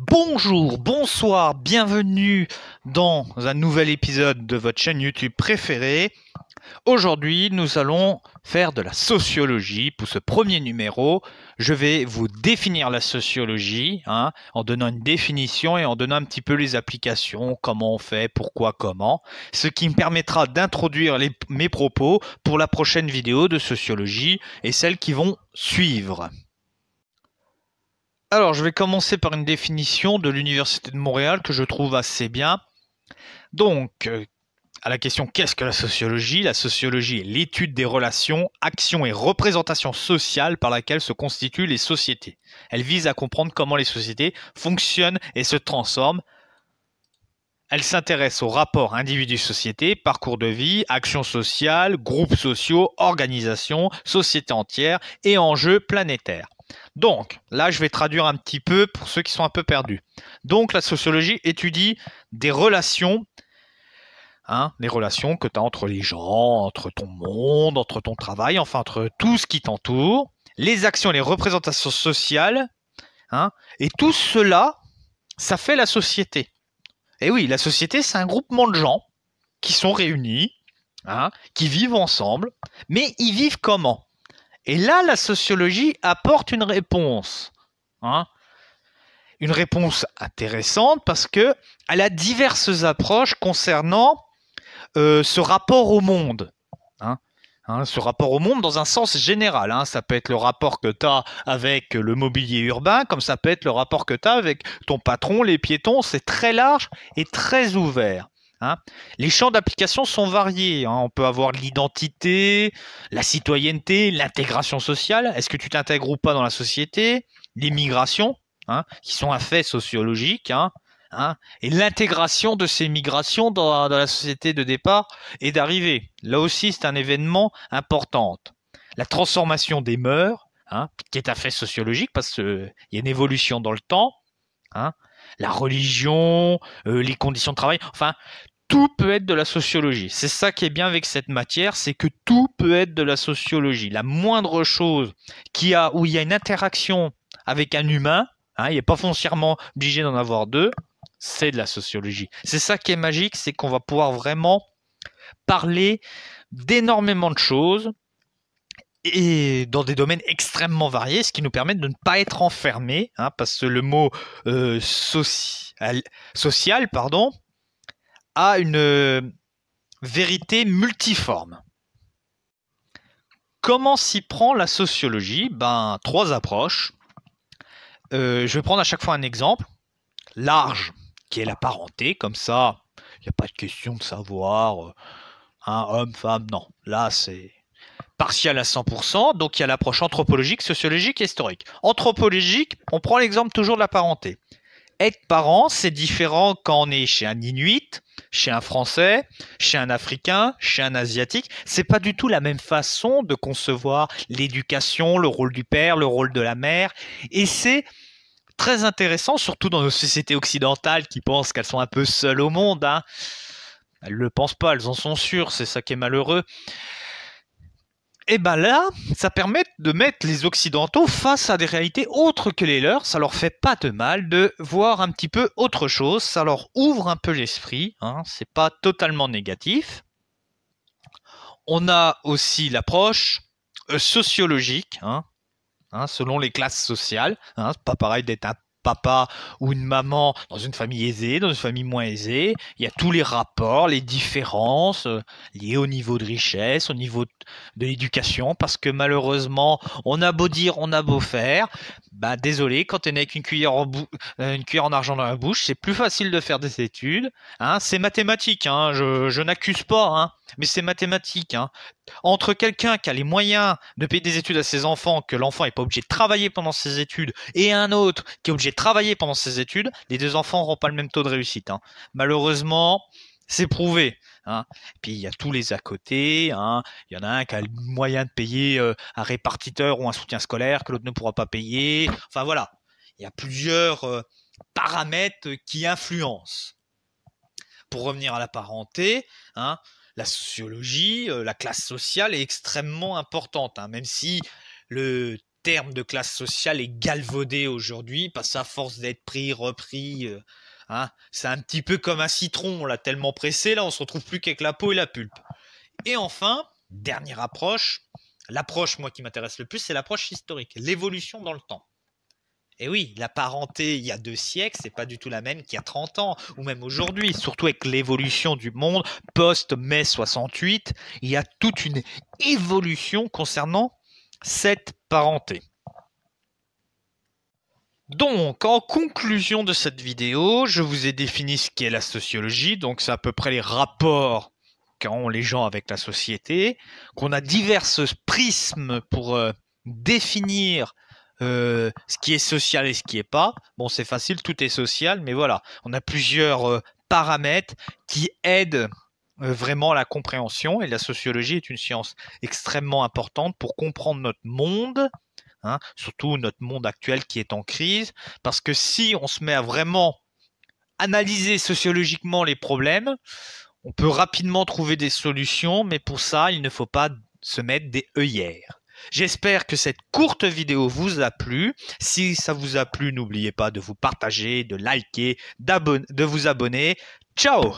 Bonjour, bonsoir, bienvenue dans un nouvel épisode de votre chaîne YouTube préférée. Aujourd'hui, nous allons faire de la sociologie. Pour ce premier numéro, je vais vous définir la sociologie, en donnant une définition et en donnant un petit peu les applications, comment on fait, pourquoi, comment, ce qui me permettra d'introduire mes propos pour la prochaine vidéo de sociologie et celles qui vont suivre. Alors, je vais commencer par une définition de l'Université de Montréal que je trouve assez bien. Donc, à la question « Qu'est-ce que la sociologie ?» La sociologie est l'étude des relations, actions et représentations sociales par laquelle se constituent les sociétés. Elle vise à comprendre comment les sociétés fonctionnent et se transforment. Elle s'intéresse aux rapports individu-société, parcours de vie, actions sociales, groupes sociaux, organisations, sociétés entières et enjeux planétaires. Donc, là, je vais traduire un petit peu pour ceux qui sont un peu perdus. Donc, la sociologie étudie des relations, les relations que tu as entre les gens, entre ton monde, entre ton travail, enfin, entre tout ce qui t'entoure, les actions et les représentations sociales, et tout cela, ça fait la société. Et oui, la société, c'est un groupement de gens qui sont réunis, qui vivent ensemble, mais ils vivent comment ? Et là, la sociologie apporte une réponse. Une réponse intéressante parce qu'elle a diverses approches concernant ce rapport au monde. Ce rapport au monde dans un sens général. Ça peut être le rapport que tu as avec le mobilier urbain, comme ça peut être le rapport que tu as avec ton patron, les piétons. C'est très large et très ouvert. Les champs d'application sont variés. On peut avoir l'identité, la citoyenneté, l'intégration sociale. Est-ce que tu t'intègres ou pas dans la société? Les migrations, qui sont un fait sociologique. Et l'intégration de ces migrations dans la société de départ et d'arrivée. Là aussi, c'est un événement important. La transformation des mœurs, qui est un fait sociologique parce qu'il y a une évolution dans le temps. La religion, les conditions de travail, enfin, tout peut être de la sociologie. C'est ça qui est bien avec cette matière, c'est que tout peut être de la sociologie. La moindre chose où il y a une interaction avec un humain, il n'est pas foncièrement obligé d'en avoir deux, c'est de la sociologie. C'est ça qui est magique, c'est qu'on va pouvoir vraiment parler d'énormément de choses et dans des domaines extrêmement variés, ce qui nous permet de ne pas être enfermés, parce que le mot social, a une vérité multiforme. Comment s'y prend la sociologie? Trois approches. Je vais prendre à chaque fois un exemple. Large, qui est la parenté, comme ça, il n'y a pas de question de savoir homme, femme, non. Là, c'est partial à 100%, donc il y a l'approche anthropologique, sociologique et historique. Anthropologique, on prend l'exemple toujours de la parenté. Être parent, c'est différent quand on est chez un Inuit, chez un Français, chez un Africain, chez un Asiatique. C'est pas du tout la même façon de concevoir l'éducation, le rôle du père, le rôle de la mère. Et c'est très intéressant, surtout dans nos sociétés occidentales qui pensent qu'elles sont un peu seules au monde. Elles ne le pensent pas, elles en sont sûres, c'est ça qui est malheureux. Et là, ça permet de mettre les Occidentaux face à des réalités autres que les leurs. Ça leur fait pas de mal de voir un petit peu autre chose. Ça leur ouvre un peu l'esprit. C'est pas totalement négatif. On a aussi l'approche sociologique, selon les classes sociales. C'est pas pareil d'être un papa ou une maman dans une famille aisée, dans une famille moins aisée. Il y a tous les rapports, les différences liées au niveau de richesse, au niveau de l'éducation, parce que malheureusement, on a beau dire, on a beau faire, désolé, quand tu es né avec une cuillère en argent dans la bouche, c'est plus facile de faire des études. C'est mathématique, je n'accuse pas, mais c'est mathématique. Entre quelqu'un qui a les moyens de payer des études à ses enfants, que l'enfant n'est pas obligé de travailler pendant ses études, et un autre qui est obligé de travailler pendant ses études, les deux enfants n'auront pas le même taux de réussite. Malheureusement, c'est prouvé. Puis il y a tous les à côté. Il y en a un qui a le moyen de payer un répartiteur ou un soutien scolaire que l'autre ne pourra pas payer. Enfin voilà, il y a plusieurs paramètres qui influencent. Pour revenir à la parenté, la sociologie, la classe sociale est extrêmement importante, même si le terme de classe sociale est galvaudé aujourd'hui parce qu'à force d'être pris, repris, hein, c'est un petit peu comme un citron, on l'a tellement pressé, là on se retrouve plus qu'avec la peau et la pulpe. Et enfin, dernière approche, l'approche moi qui m'intéresse le plus, c'est l'approche historique, l'évolution dans le temps. Et oui, la parenté il y a 2 siècles, c'est pas du tout la même qu'il y a 30 ans, ou même aujourd'hui, surtout avec l'évolution du monde post-mai 68, il y a toute une évolution concernant cette parenté. Donc, en conclusion de cette vidéo, je vous ai défini ce qu'est la sociologie, donc c'est à peu près les rapports qu'ont les gens avec la société, qu'on a divers prismes pour définir ce qui est social et ce qui est pas. Bon, c'est facile, tout est social, mais voilà, on a plusieurs paramètres qui aident vraiment la compréhension, et la sociologie est une science extrêmement importante pour comprendre notre monde, hein, surtout notre monde actuel qui est en crise, parce que si on se met à vraiment analyser sociologiquement les problèmes, on peut rapidement trouver des solutions, mais pour ça, il ne faut pas se mettre des œillères. J'espère que cette courte vidéo vous a plu. Si ça vous a plu, n'oubliez pas de vous partager, de liker, de vous abonner. Ciao!